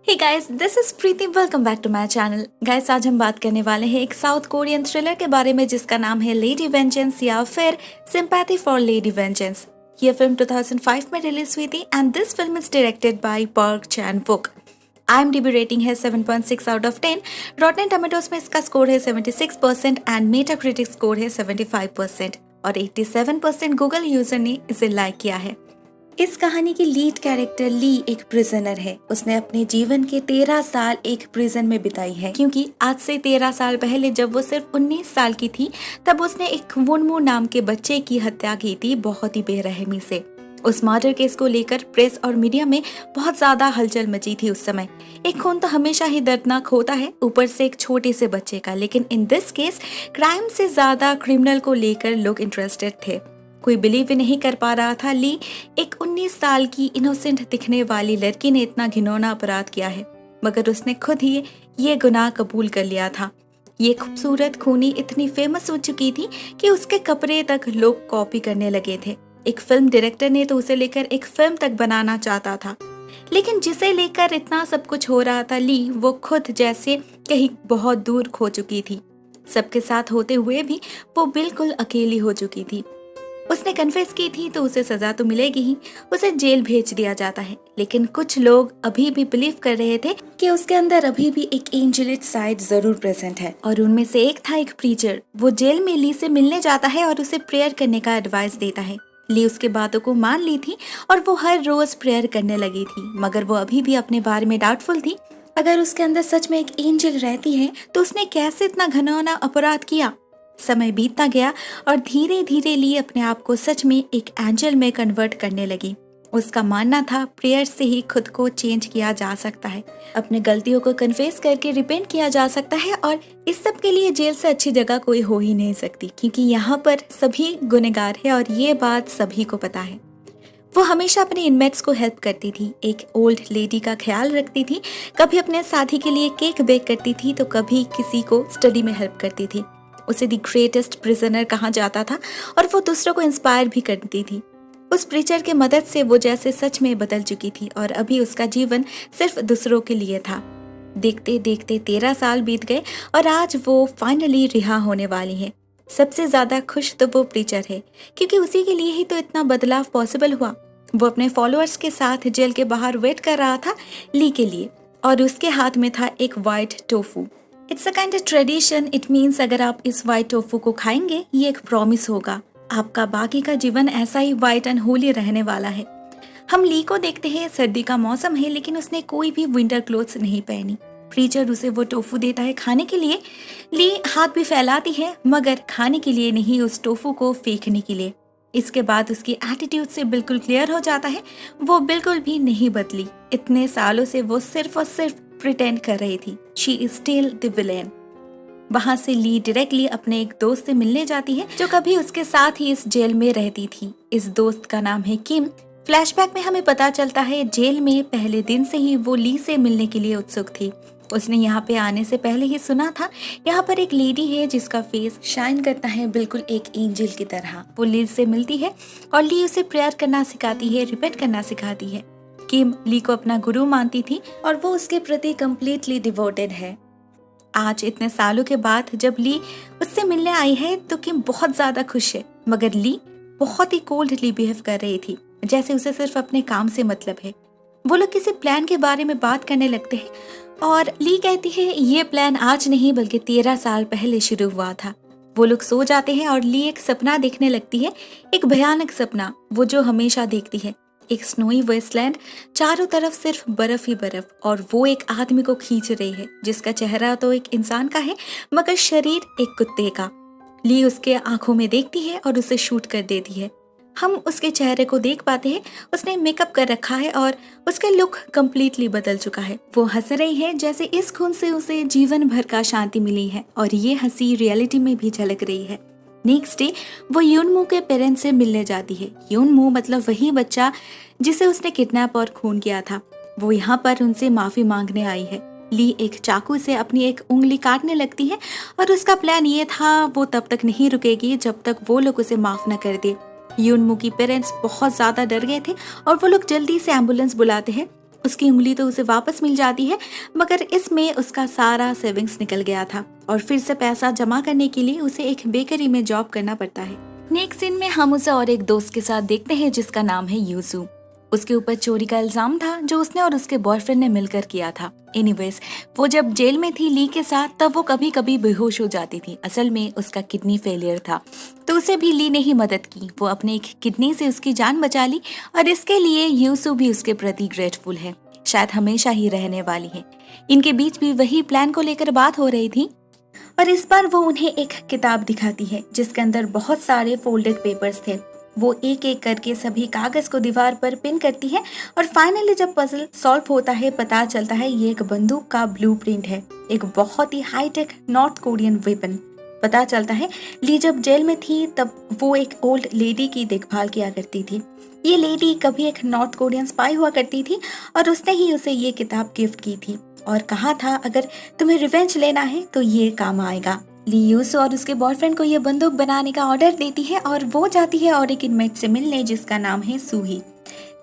Hey guys, this is Preeti. Welcome back to my channel. Guys, आज हम बात करने वाले हैं एक साउथ कोरियन थ्रिलर के बारे में जिसका नाम है लेडी वेंजेंस या फिर सिंपैथी फॉर लेडी वेंजेंस। ये फिल्म 2005 में रिलीज हुई थी and this film is directed by park chain Wook. IMDb rating है 7.6 आउट ऑफ 10। रॉटेन टोमेटोज में इसका स्कोर है 76% एंड मेटाक्रिटिक स्कोर है 75% और 87% गूगल यूजर ने इसे लाइक किया है। इस कहानी की लीड कैरेक्टर ली एक प्रिजनर है। उसने अपने जीवन के 13 साल एक प्रिजन में बिताई है, क्योंकि आज से 13 साल पहले जब वो सिर्फ 19 साल की थी तब उसने एक वुनमू नाम के बच्चे की हत्या की थी, बहुत ही बेरहमी से। उस मर्डर केस को लेकर प्रेस और मीडिया में बहुत ज्यादा हलचल मची थी उस समय। एक खून तो हमेशा ही दर्दनाक होता है, ऊपर से एक छोटे से बच्चे का। लेकिन इन दिस केस क्राइम से ज्यादा क्रिमिनल को लेकर लोग इंटरेस्टेड थे। कोई बिलीव भी नहीं कर पा रहा था ली एक 19 साल की इनोसेंट दिखने वाली लड़की ने इतना घिनौना अपराध किया है, मगर उसने खुद ही ये गुनाह कबूल कर लिया था। ये खूबसूरत खूनी इतनी फेमस हो चुकी थी कि उसके कपड़े तक लोग कॉपी करने लगे थे। एक फिल्म डायरेक्टर ने तो उसे लेकर एक फिल्म तक बनाना चाहता था, लेकिन जिसे लेकर इतना सब कुछ हो रहा था ली वो खुद जैसे कहीं बहुत दूर खो चुकी थी। सबके साथ होते हुए भी वो बिल्कुल अकेली हो चुकी थी। उसने कन्फेस की थी तो उसे सजा तो मिलेगी ही, उसे जेल भेज दिया जाता है। लेकिन कुछ लोग अभी भी बिलीव कर रहे थे कि उसके अंदर अभी भी एक एंजेलिक साइड जरूर प्रेजेंट है, और उनमें से एक था एक प्रीचर। वो जेल में ली से मिलने जाता है और उसे प्रेयर करने का एडवाइस देता है। ली उसके बातों को मान ली थी और वो हर रोज प्रेयर करने लगी थी, मगर वो अभी भी अपने बारे में डाउटफुल थी। अगर उसके अंदर सच में एक एंजल रहती है तो उसने कैसे इतना घिनौना अपराध किया। समय बीतता गया और धीरे धीरे ली अपने आप को सच में एक एंजल में कन्वर्ट करने लगी। उसका मानना था प्रेयर से ही खुद को चेंज किया जा सकता है, अपने गलतियों को कन्फेस करके रिपेंट किया जा सकता है, और इस सब के लिए जेल से अच्छी जगह कोई हो ही नहीं सकती, क्योंकि यहाँ पर सभी गुनहगार है और ये बात सभी को पता है। वो हमेशा अपने इनमेट्स को हेल्प करती थी, एक ओल्ड लेडी का ख्याल रखती थी, कभी अपने साथी के लिए केक बेक करती थी तो कभी किसी को स्टडी में हेल्प करती थी। उसे द ग्रेटेस्ट प्रिजनर कहा जाता था और वो दूसरों को इंस्पायर भी करती थी। उस प्रीचर के मदद से वो जैसे सच में बदल चुकी थी और अभी उसका जीवन सिर्फ दूसरों के लिए था। देखते देखते 13 साल बीत गए और आज वो फाइनली रिहा होने वाली है। सबसे ज्यादा खुश तो वो प्रीचर है, क्योंकि उसी के लिए ही तो इतना बदलाव पॉसिबल हुआ। वो अपने फॉलोअर्स के साथ जेल के बाहर वेट कर रहा था ली के लिए, और उसके हाथ में था एक white tofu. It's a kind of tradition. It means अगर आप इस व्हाइट टोफू को खाएंगे ये एक प्रॉमिस होगा, आपका बाकी का जीवन ऐसा ही व्हाइट एंड होली रहने वाला है। हम ली को देखते हैं, सर्दी का मौसम है लेकिन उसने कोई भी विंटर क्लोथ्स नहीं पहनी। प्रीचर उसे वो टोफू देता है खाने के लिए। ली हाथ भी फैलाती है, मगर खाने के लिए नहीं, उस टोफू को फेंकने के लिए। इसके बाद उसकी एटीट्यूड से बिल्कुल क्लियर हो जाता है, वो बिल्कुल भी नहीं बदली। इतने सालों से वो सिर्फ और सिर्फ प्रिटेंड कर रही थी। She is still the villain. वहां से ली डायरेक्टली अपने एक दोस्त से मिलने जाती है जो कभी उसके साथ ही इस जेल में रहती थी। इस दोस्त का नाम है किम। फ्लैशबैक में हमें पता चलता है जेल में पहले दिन से ही वो ली से मिलने के लिए उत्सुक थी। उसने यहाँ पे आने से पहले ही सुना था यहाँ पर एक लेडी है जिसका फेस शाइन करता है बिल्कुल एक एंजल की तरह। वो ली से मिलती है और ली उसे प्रेयर करना सिखाती है, रिपेंट करना सिखाती है। किम ली को अपना गुरु मानती थी और वो उसके प्रति कम्प्लीटली डिवोटेड है। आज इतने सालों के बाद जब ली उससे मिलने आई है तो किम बहुत ज्यादा खुश है, मगर ली बहुत ही कोल्डली बिहेव कर रही थी, जैसे उसे सिर्फ अपने काम से मतलब है। वो लोग किसी प्लान के बारे में बात करने लगते हैं और ली कहती है ये प्लान आज नहीं बल्कि 13 साल पहले शुरू हुआ था। वो लोग सो जाते हैं और ली एक सपना देखने लगती है, एक भयानक सपना, वो जो हमेशा देखती है। एक स्नोई वेस्टलैंड, चारों तरफ सिर्फ बर्फ ही बर्फ, और वो एक आदमी को खींच रही है जिसका चेहरा तो एक इंसान का है मगर शरीर एक कुत्ते का। ली उसके आंखों में देखती है और उसे शूट कर देती है। हम उसके चेहरे को देख पाते हैं, उसने मेकअप कर रखा है और उसका लुक कम्प्लीटली बदल चुका है। वो हंस रही है जैसे इस खून से उसे जीवन भर का शांति मिली है, और ये हंसी रियलिटी में भी झलक रही है। नेक्स्ट डे वो यूनमू के पेरेंट्स से मिलने जाती है। यूनमू मतलब वही बच्चा जिसे उसने किडनैप और खून किया था। वो यहाँ पर उनसे माफी मांगने आई है। ली एक चाकू से अपनी एक उंगली काटने लगती है और उसका प्लान ये था वो तब तक नहीं रुकेगी जब तक वो लोग उसे माफ न कर दे। यूनमू की पेरेंट्स बहुत ज्यादा डर गए थे और वो लोग जल्दी से एम्बुलेंस बुलाते हैं उसकी उंगली तो उसे वापस मिल जाती है, मगर इसमें उसका सारा सेविंग्स निकल गया था और फिर से पैसा जमा करने के लिए उसे एक बेकरी में जॉब करना पड़ता है। नेक्स्ट सीन में हम उसे और एक दोस्त के साथ देखते हैं जिसका नाम है यूसु। उसके ऊपर चोरी का इल्जाम था जो उसने और उसके बॉयफ्रेंड ने मिलकर किया था। एनीवेज, वो जब जेल में थी ली के साथ तब वो कभी कभी बेहोश हो जाती थी। असल में उसका किडनी फेलियर था, तो उसे भी ली ने ही मदद की। वो अपने एक किडनी से उसकी जान बचा ली और इसके लिए यूसु भी उसके प्रति ग्रेटफुल है, शायद हमेशा ही रहने वाली है। इनके बीच भी वही प्लान को लेकर बात हो रही थी और इस बार वो उन्हें एक किताब दिखाती है जिसके अंदर बहुत सारे फोल्डेड पेपर्स थे। वो एक एक करके सभी कागज को दीवार पर पिन करती है और फाइनली जब पजल सॉल्व होता है पता चलता है ये एक बंदूक का ब्लूप्रिंट है, एक बहुत ही हाईटेक नॉर्थ कोरियन वेपन। पता चलता है ली जब जेल में थी तब वो एक ओल्ड लेडी की देखभाल किया करती थी। ये लेडी कभी एक नॉर्थ कोरियन स्पाई हुआ करती थी और उसने ही उसे ये किताब गिफ्ट की थी और कहा था अगर तुम्हें रिवेंज लेना है तो ये काम आएगा। ली यूसु और उसके बॉयफ्रेंड को ये बंदूक बनाने का ऑर्डर देती है और वो जाती है और एक इनमेट से मिलने जिसका नाम है सूही।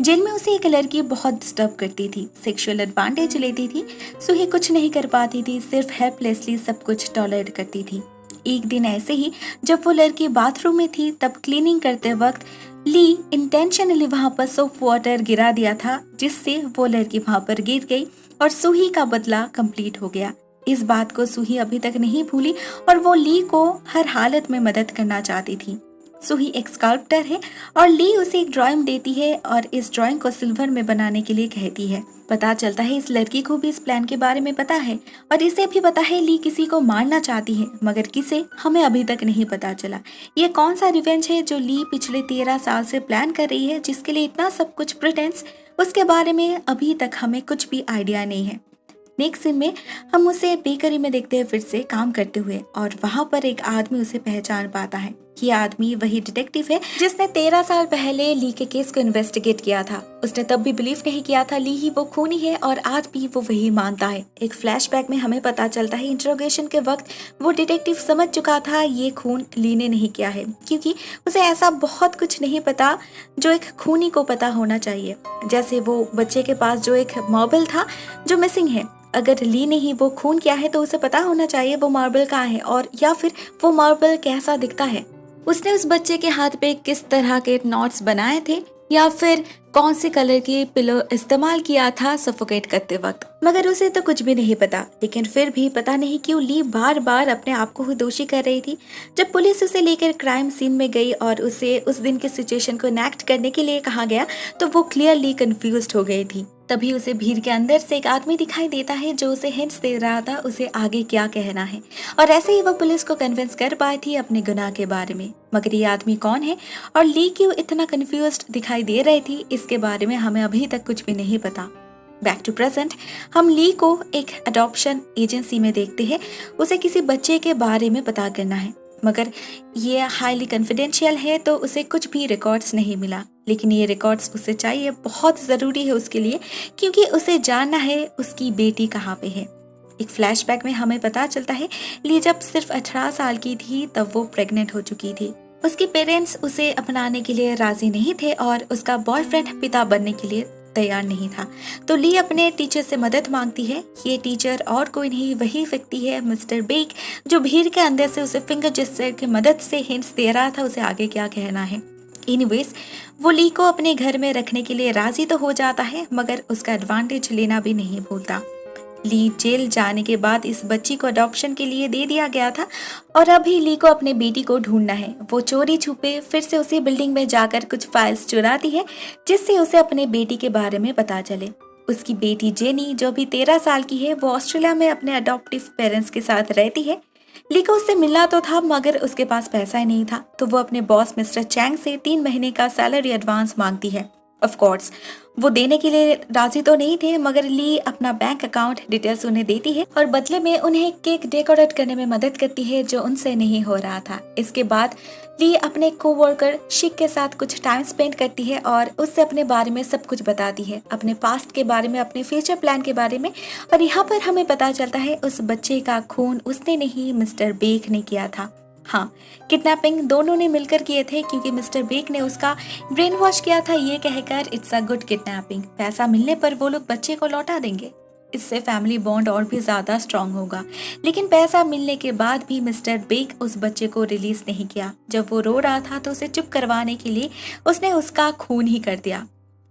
जेल में उसे एक लड़की बहुत डिस्टर्ब करती थी, सेक्सुअल एडवांटेज लेती थी। सूही कुछ नहीं कर पाती थी, सिर्फ हेल्पलेसली सब कुछ टॉलरेट करती थी। एक दिन ऐसे ही जब वो लड़की बाथरूम में थी तब क्लीनिंग करते वक्त ली इंटेंशनली वहां पर सोप वाटर गिरा दिया था जिससे वो लड़की वहां पर गिर गई और सूही का बदला कंप्लीट हो गया। इस बात को सूही अभी तक नहीं भूली और वो ली को हर हालत में मदद करना चाहती थी। सूही एक स्कल्प्टर है और ली उसे एक ड्राइंग देती है और इस ड्राइंग को सिल्वर में बनाने के लिए कहती है। पता चलता है इस लड़की को भी इस प्लान के बारे में पता है और इसे भी पता है ली किसी को मारना चाहती है, मगर किसे हमें अभी तक नहीं पता चला। ये कौन सा रिवेंज है जो ली पिछले 13 साल से प्लान कर रही है जिसके लिए इतना सब कुछ प्रिटेंस, उसके बारे में अभी तक हमें कुछ भी आइडिया नहीं है। नेक्स्ट सीन में हम उसे बेकरी में देखते हैं फिर से काम करते हुए और वहां पर एक आदमी उसे पहचान पाता है। ये आदमी वही डिटेक्टिव है जिसने 13 साल पहले ली के केस को इन्वेस्टिगेट किया था। उसने तब भी बिलीव नहीं किया था ली ही वो खूनी है और आज भी वो वही मानता है। एक फ्लैशबैक में हमें पता चलता है इंट्रोगेशन के वक्त वो डिटेक्टिव समझ चुका था ये खून ली ने नहीं किया है, क्योंकि उसे ऐसा बहुत कुछ नहीं पता जो एक खूनी को पता होना चाहिए। जैसे वो बच्चे के पास जो एक मार्बल था जो मिसिंग है, अगर ली ने ही वो खून किया है तो उसे पता होना चाहिए वो मार्बल कहाँ है और या फिर वो मार्बल कैसा दिखता है, उसने उस बच्चे के हाथ पे किस तरह के नॉट्स बनाए थे या फिर कौन से कलर की पिलो इस्तेमाल किया था सफोकेट करते वक्त। मगर उसे तो कुछ भी नहीं पता, लेकिन फिर भी पता नहीं क्यों ली बार बार अपने आप को ही दोषी कर रही थी। जब पुलिस उसे लेकर क्राइम सीन में गई और उसे उस दिन के सिचुएशन को इनेक्ट करने के लिए कहा गया तो वो क्लियरली कंफ्यूज्ड हो गई थी। तभी उसे भीड़ के अंदर से एक आदमी दिखाई देता है जो उसे हिंट्स दे रहा था उसे आगे क्या कहना है और ऐसे ही वो पुलिस को कन्विंस कर पाई थी अपने गुनाह के बारे में। मगर ये आदमी कौन है और ली क्यों इतना कंफ्यूज्ड दिखाई दे रही थी इसके बारे में हमें अभी तक कुछ भी नहीं पता। बैक टू प्रेजेंट, हम ली को एक अडॉप्शन एजेंसी में देखते हैं। उसे किसी बच्चे के बारे में पता करना है, मगर ये हाईली कॉन्फिडेंशियल है तो उसे कुछ भी रिकॉर्ड्स नहीं मिला। लेकिन ये रिकॉर्ड्स उसे चाहिए, बहुत ज़रूरी है उसके लिए, क्योंकि उसे जानना है उसकी बेटी कहाँ पे है। एक फ्लैशबैक में हमें पता चलता है ली जब सिर्फ 18 साल की थी तब वो प्रेग्नेंट हो चुकी थी। उसके पेरेंट्स उसे अपनाने के लिए राजी नहीं थे और उसका बॉयफ्रेंड पिता बनने के लिए तैयार नहीं था। तो ली अपने टीचर से मदद मांगती है। ये टीचर और कोई नहीं वही व्यक्ति है मिस्टर बेक जो भीड़ के अंदर से उसे फिंगर जेस्चर की मदद से हिंट्स दे रहा था उसे आगे क्या कहना है। एनीवेज, वो ली को अपने घर में रखने के लिए राजी तो हो जाता है मगर उसका एडवांटेज लेना भी नहीं भूलता। ली जेल जाने के बाद इस बच्ची को अडॉप्शन के लिए दे दिया गया था और अभी ली को अपने बेटी को ढूंढना है। वो चोरी छुपे फिर से उसी बिल्डिंग में जाकर कुछ फाइल्स चुराती है जिससे उसे अपने बेटी के बारे में पता चले। उसकी बेटी जेनी जो भी 13 साल की है वो ऑस्ट्रेलिया में अपने अडॉप्टिव पेरेंट्स के साथ रहती है। ली को उससे मिलना तो था मगर उसके पास पैसा ही नहीं था, तो वो अपने बॉस मिस्टर चैंग से 3 महीने का सैलरी एडवांस मांगती है। ऑफ कोर्स वो देने के लिए राजी तो नहीं थे मगर ली अपना बैंक अकाउंट डिटेल्स उन्हें देती है और बदले में उन्हें केक डेकोरेट करने में मदद करती है जो उनसे नहीं हो रहा था। इसके बाद ली अपने कोवर्कर शिक के साथ कुछ टाइम स्पेंड करती है और उससे अपने बारे में सब कुछ बताती है, अपने पास्ट के बारे में, अपने फ्यूचर प्लान के बारे में। और यहाँ पर हमें पता चलता है उस बच्चे का खून उसने नहीं मिस्टर बेक ने किया था। हाँ, किडनैपिंग दोनों ने मिलकर किए थे क्योंकि मिस्टर बेक ने उसका ब्रेन वॉश किया था ये कहकर इट्स अ गुड किडनैपिंग, पैसा मिलने पर वो लोग बच्चे को लौटा देंगे, इससे फैमिली बॉन्ड और भी ज्यादा स्ट्रांग होगा। लेकिन पैसा मिलने के बाद भी मिस्टर बेक उस बच्चे को रिलीज नहीं किया। जब वो रो रहा था तो उसे चुप करवाने के लिए उसने उसका खून ही कर दिया।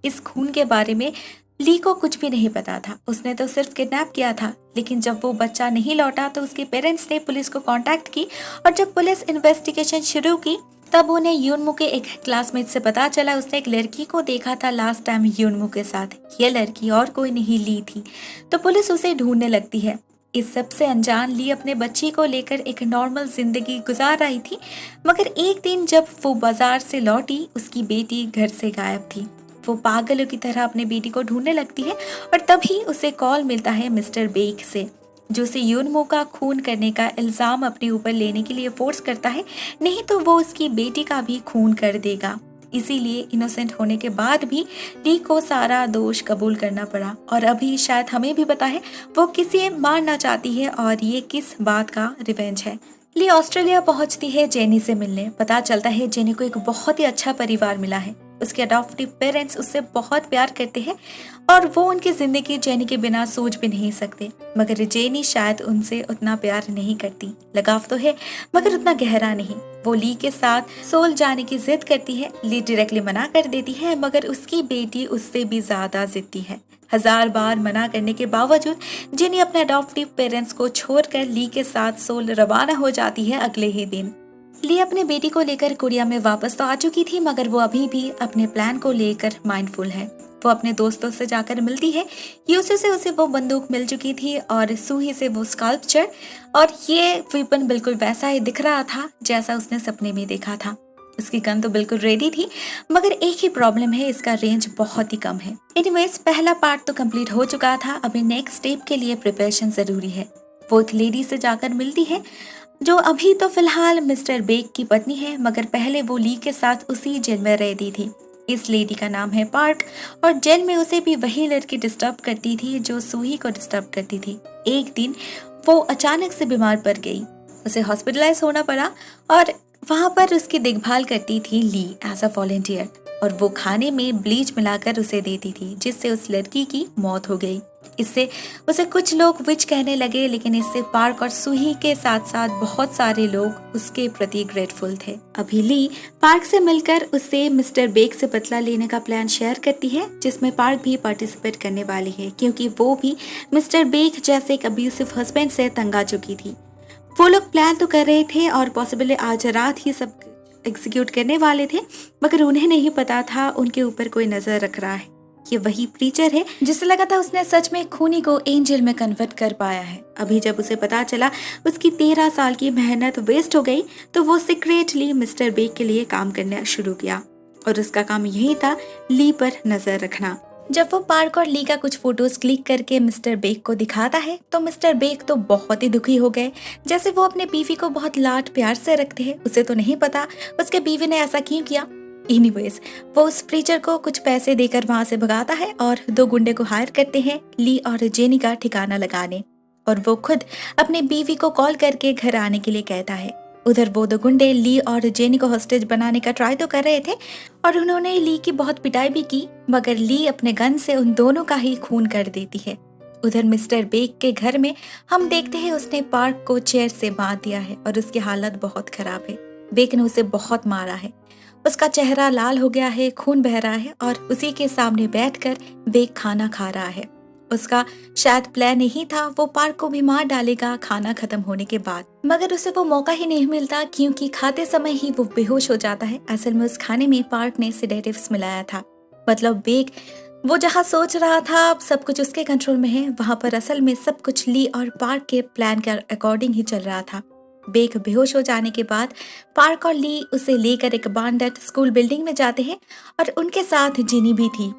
इस खून के बारे में ली को कुछ भी नहीं पता था, उसने तो सिर्फ किडनैप किया था। लेकिन जब वो बच्चा नहीं लौटा तो उसके पेरेंट्स ने पुलिस को कांटेक्ट की और जब पुलिस इन्वेस्टिगेशन शुरू की तब उन्हें यूनमू के एक क्लासमेट से पता चला उसने एक लड़की को देखा था लास्ट टाइम यूनमू के साथ। ये लड़की और कोई नहीं ली थी, तो पुलिस उसे ढूंढने लगती है। इस सब से अनजान ली अपने बच्ची को लेकर एक नॉर्मल जिंदगी गुजार रही थी, मगर एक दिन जब वो बाजार से लौटी उसकी बेटी घर से गायब थी। वो पागलों की तरह अपने बेटी को ढूंढने लगती है और तभी उसे कॉल मिलता है मिस्टर बेक से, जो उसे यूनमू का खून करने का इल्जाम अपने ऊपर लेने के लिए फोर्स करता है, नहीं तो वो उसकी बेटी का भी खून कर देगा। इसीलिए इनोसेंट होने के बाद भी ली को सारा दोष कबूल करना पड़ा और अभी शायद हमें भी पता है वो किसे मारना चाहती है और ये किस बात का रिवेंज है। ली ऑस्ट्रेलिया पहुंचती है जेनी से मिलने। पता चलता है जेनी को एक बहुत ही अच्छा परिवार मिला है, उसके अडॉप्टिव पेरेंट्स उससे बहुत प्यार करते हैं और वो उनकी जिंदगी जेनी के बिना सोच भी नहीं सकते। मगर जेनी शायद उनसे उतना प्यार नहीं करती, लगाव तो है मगर उतना गहरा नहीं। वो ली के साथ सोल जाने की जिद करती है, ली डायरेक्टली मना कर देती है मगर उसकी बेटी उससे भी ज्यादा जिद्दी है। 1000 बार मना करने के बावजूद जेनी अपने अडॉप्टिव पेरेंट्स को छोड़कर ली के साथ सोल रवाना हो जाती है अगले ही दिन। ली अपने बेटी को लेकर कोरिया में वापस तो आ चुकी थी मगर वो अभी भी अपने प्लान को लेकर माइंडफुल है। वो अपने दोस्तों से जाकर मिलती है। यूसू से उसे वो बंदूक मिल चुकी थी और सूही से वो स्कल्पचर, और ये वेपन बिल्कुल वैसा ही दिख रहा था जैसा उसने सपने में देखा था। उसकी गन तो बिल्कुल रेडी थी मगर एक ही प्रॉब्लम है, इसका रेंज बहुत ही कम है। एनीवेज पहला पार्ट तो कंप्लीट हो चुका था, अभी नेक्स्ट स्टेप के लिए प्रिपरेशन जरूरी है। वो एक लेडी से जाकर मिलती है जो अभी तो फिलहाल मिस्टर बेक की पत्नी है मगर पहले वो ली के साथ उसी जेल में रहती थी। इस लेडी का नाम है पार्क और जेल में उसे भी वही लड़की डिस्टर्ब करती थी जो सूही को डिस्टर्ब करती थी। एक दिन वो अचानक से बीमार पड़ गई, उसे हॉस्पिटलाइज होना पड़ा और वहां पर उसकी देखभाल करती थी ली एज अ वॉलेंटियर, और वो खाने में ब्लीच मिलाकर उसे देती थी जिससे उस लड़की की मौत हो गई। इससे उसे कुछ लोग विच कहने लगे, लेकिन इससे पार्क और सूही के साथ साथ बहुत सारे लोग उसके प्रति ग्रेटफुल थे। अभी ली पार्क से मिलकर उससे मिस्टर बेक से बदला लेने का प्लान शेयर करती है जिसमें पार्क भी पार्टिसिपेट करने वाली है क्योंकि वो भी मिस्टर बेक जैसे एक अब्यूसिव हस्बैंड से तंग आ चुकी थी। वो लोग प्लान तो कर रहे थे और पॉसिबली आज रात ही सब एग्जीक्यूट करने वाले थे मगर उन्हें नहीं पता था उनके ऊपर कोई नजर रख रहा है। ये वही प्रीचर है जिसे लगा था उसने सच में खूनी को एंजल में कन्वर्ट कर पाया है। अभी जब उसे पता चला उसकी 13 साल की मेहनत वेस्ट हो गई तो वो सीक्रेटली मिस्टर बेक के लिए काम करना शुरू किया और उसका काम यही था ली पर नजर रखना। जब वो पार्क और ली का कुछ फोटोज क्लिक करके मिस्टर बेक को दिखाता है तो मिस्टर बेक तो बहुत ही दुखी हो गए, जैसे वो अपने बीवी को बहुत लाड प्यार से रखते हैं। उसे तो नहीं पता उसके बीवी ने ऐसा क्यों किया। एनीवेज वो उस प्रीचर को कुछ पैसे देकर वहां से भगाता है और 2 गुंडे को हायर करते हैं ली और जेनी का ठिकाना लगाने, और वो खुद अपने बीवी को कॉल करके घर आने के लिए कहता है। उधर वो 2 गुंडे ली और जेनी को हॉस्टेज बनाने का ट्राई तो कर रहे थे और उन्होंने ली की बहुत पिटाई भी की मगर ली अपने गन से उन दोनों का ही खून कर देती है। उधर मिस्टर बेक के घर में हम देखते हैं उसने पार्क को चेयर से बांध दिया है और उसकी हालत बहुत खराब है। बेक ने उसे बहुत मारा है, उसका चेहरा लाल हो गया है, खून बह रहा है और उसी के सामने बैठकर बेक खाना खा रहा है। उसका शायद प्लान नहीं था वो पार्क को भी मार डालेगा खाना खत्म होने के बाद, मगर उसे वो मौका ही नहीं मिलता क्योंकि खाते समय ही वो बेहोश हो जाता है। असल में उस खाने में पार्क ने सेडेटिव्स मिलाया था, मतलब बेक वो जहाँ सोच रहा था सब कुछ उसके कंट्रोल में है, वहाँ पर असल में सब कुछ ली और पार्क के प्लान के अकॉर्डिंग ही चल रहा था। बेक बेहोश हो जाने के बाद पार्क और ली उसे लेकर एक बांडट स्कूल बिल्डिंग में जाते हैं और उनके साथ जिनी भी थी।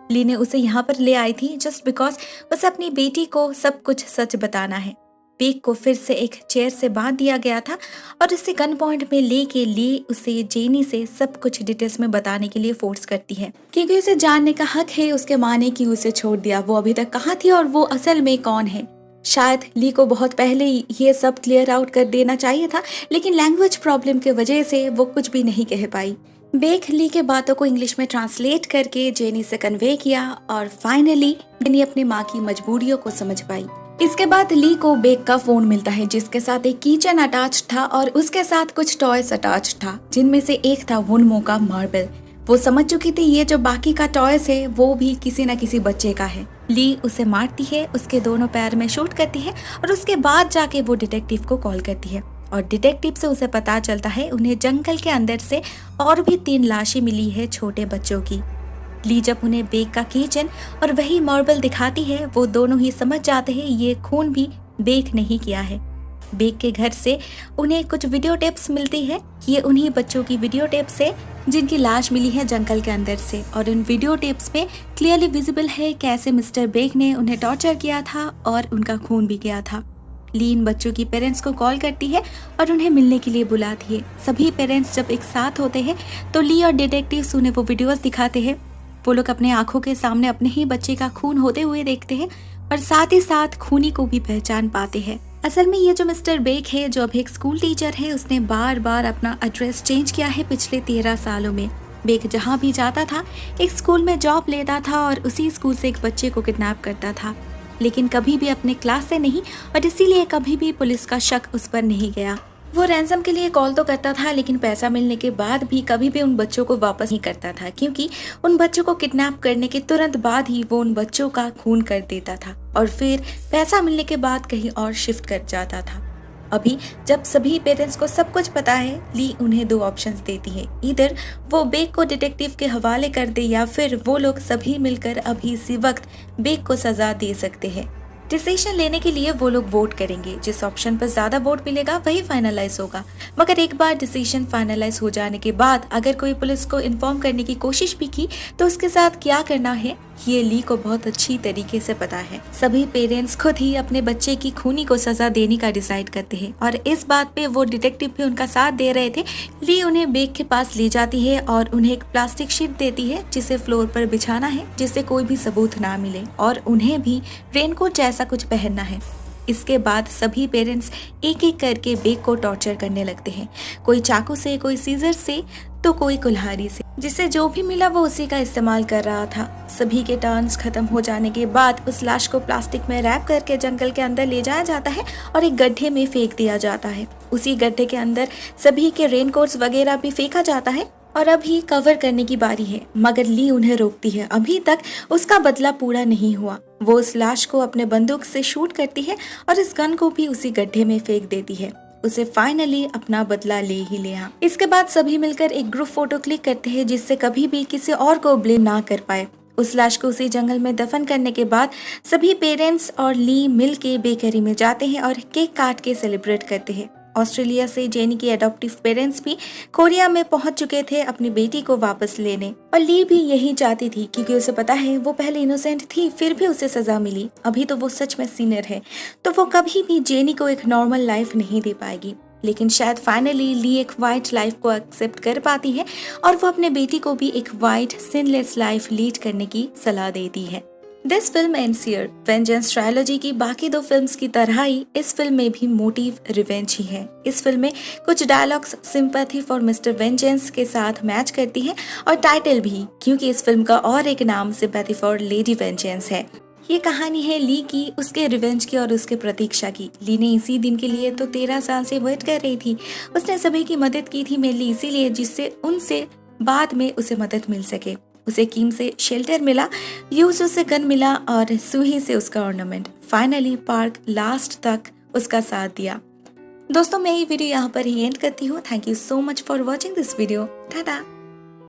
ली ने उसे यहाँ पर ले आई थी जस्ट बिकॉज उसे अपनी बेटी को सब कुछ सच बताना है। बेक को फिर से एक चेयर से बांध दिया गया था और उसे गन पॉइंट में लेके ली उसे जेनी से सब कुछ डिटेल्स में बताने के लिए फोर्स करती है क्योंकि उसे जानने का हक है उसके माँ ने क्यों उसे छोड़ दिया, वो अभी तक कहाँ थी और वो असल में कौन है। शायद ली को बहुत पहले ही ये सब क्लियर आउट कर देना चाहिए था, लेकिन लैंग्वेज प्रॉब्लम की वजह से वो कुछ भी नहीं कह पाई। बेक ली के बातों को इंग्लिश में ट्रांसलेट करके जेनी से कन्वे किया और फाइनली जेनी अपनी माँ की मजबूरियों को समझ पाई। इसके बाद ली को बेक का फोन मिलता है जिसके साथ एक कीचेन अटैच था और उसके साथ कुछ टॉयज अटैच था, जिनमें से एक था वुनमो का मार्बल। वो समझ चुकी थी ये जो बाकी का टॉयज है वो भी किसी न किसी बच्चे का है। ली उसे मारती है, उसके दोनों पैर में शूट करती है और उसके बाद जाके वो डिटेक्टिव को कॉल करती है और डिटेक्टिव से उसे पता चलता है उन्हें जंगल के अंदर से और भी 3 लाशें मिली है छोटे बच्चों की। ली जब उन्हें बेक का किचन और वही मार्बल दिखाती है वो दोनों ही समझ जाते हैं ये खून भी बेक नहीं किया है। बेक के घर से उन्हें कुछ वीडियो टेप्स मिलती है, ये उन्हीं बच्चों की वीडियो टेप्स है जिनकी लाश मिली है जंगल के अंदर से और इन वीडियो टेप्स में क्लियरली विजिबल है कैसे मिस्टर बेक ने उन्हें टॉर्चर किया था और उनका खून भी किया था। ली इन बच्चों की पेरेंट्स को कॉल करती है और उन्हें मिलने के लिए बुलाती है। सभी पेरेंट्स जब एक साथ होते हैं तो ली और डिटेक्टिव्स उन्हें वो वीडियोस दिखाते हैं। वो लोग अपने आंखों के सामने अपने ही बच्चे का खून होते हुए देखते हैं और साथ ही साथ खूनी को भी पहचान पाते हैं। असल में ये जो मिस्टर बेक है जो अब एक स्कूल टीचर है, उसने बार बार अपना एड्रेस चेंज किया है पिछले 13 सालों में। बेक जहाँ भी जाता था एक स्कूल में जॉब लेता था और उसी स्कूल से एक बच्चे को किडनैप करता था, लेकिन कभी भी अपने क्लास से नहीं और इसीलिए कभी भी पुलिस का शक उस पर नहीं गया। वो रैंसम के लिए कॉल तो करता था लेकिन पैसा मिलने के बाद भी कभी भी उन बच्चों को वापस नहीं करता था, क्योंकि उन बच्चों को किडनैप करने के तुरंत बाद ही वो उन बच्चों का खून कर देता था और फिर पैसा मिलने के बाद कहीं और शिफ्ट कर जाता था। अभी जब सभी पेरेंट्स को सब कुछ पता है, ली उन्हें 2 ऑप्शंस देती है, इधर वो बेक को डिटेक्टिव के हवाले कर दे या फिर वो लोग सभी मिलकर अभी इसी वक्त बेक को सजा दे सकते हैं। डिसीजन लेने के लिए वो लोग वोट करेंगे, जिस ऑप्शन पर ज्यादा वोट मिलेगा वही फाइनलाइज होगा। मगर एक बार डिसीजन फाइनलाइज हो जाने के बाद अगर कोई पुलिस को इन्फॉर्म करने की कोशिश भी की तो उसके साथ क्या करना है ये ली को बहुत अच्छी तरीके से पता है। सभी पेरेंट्स खुद ही अपने बच्चे की खूनी को सजा देने का डिसाइड करते हैं और इस बात पे वो डिटेक्टिव भी उनका साथ दे रहे थे। ली उन्हें बेक के पास ले जाती है और उन्हें एक प्लास्टिक शीट देती है जिसे फ्लोर पर बिछाना है जिससे कोई भी सबूत ना मिले और उन्हें भी रेनकोट जैसा कुछ पहनना है। इसके बाद सभी पेरेंट्स एक एक करके बेक को टॉर्चर करने लगते हैं, कोई चाकू से, कोई सीजर से तो कोई कुल्हाड़ी से, जिससे जो भी मिला वो उसी का इस्तेमाल कर रहा था। सभी के टर्न्स खत्म हो जाने के बाद उस लाश को प्लास्टिक में रैप करके जंगल के अंदर ले जाया जाता है और एक गड्ढे में फेंक दिया जाता है। उसी गड्ढे के अंदर सभी के रेनकोट्स वगैरह भी फेंका जाता है और अभी कवर करने की बारी है, मगर ली उन्हें रोकती है। अभी तक उसका बदला पूरा नहीं हुआ। वो उस लाश को अपने बंदूक से शूट करती है और इस गन को भी उसी गड्ढे में फेंक देती है। उसे फाइनली अपना बदला ले ही लिया। इसके बाद सभी मिलकर एक ग्रुप फोटो क्लिक करते हैं जिससे कभी भी किसी और को ब्लेम ना कर पाए। उस लाश को उसी जंगल में दफन करने के बाद सभी पेरेंट्स और ली मिल के बेकरी में जाते हैं और केक काट के सेलिब्रेट करते हैं। ऑस्ट्रेलिया से जेनी के एडॉप्टिव पेरेंट्स भी कोरिया में पहुंच चुके थे अपनी बेटी को वापस लेने और ली भी यही चाहती थी, क्योंकि उसे पता है वो पहले इनोसेंट थी फिर भी उसे सजा मिली। अभी तो वो सच में सीनियर है तो वो कभी भी जेनी को एक नॉर्मल लाइफ नहीं दे पाएगी, लेकिन शायद फाइनली ली एक वाइट लाइफ को एक्सेप्ट कर पाती है और वो अपने बेटी को भी एक वाइट सिनलेस लाइफ लीड करने की सलाह देती है। This film ends here. Vengeance trilogy की बाकी 2 फिल्म्स की तरह ही इस फिल्म में भी मोटिव रिवेंज ही है। इस फिल्म में कुछ dialogues sympathy for mister vengeance के साथ मैच करती है और टाइटल भी, क्योंकि इस फिल्म का और एक नाम सिंपैथी फॉर लेडी वेंजेंस है। ये कहानी है ली की, उसके रिवेंज की और उसके प्रतीक्षा की। ली ने इसी दिन के लिए तो 13 साल से वेट कर रही थी। उसने सभी की मदद की थी मेनली इसीलिए जिससे उनसे बाद में उसे मदद मिल सके। उसे कीम से शेल्टर मिला, यूसु से गन मिला और सुही से उसका ऑर्नामेंट। फाइनली पार्क लास्ट तक उसका साथ दिया। दोस्तों मैं ये वीडियो यहाँ पर ही एंड करती हूँ। Thank you so much for watching this video. Tata.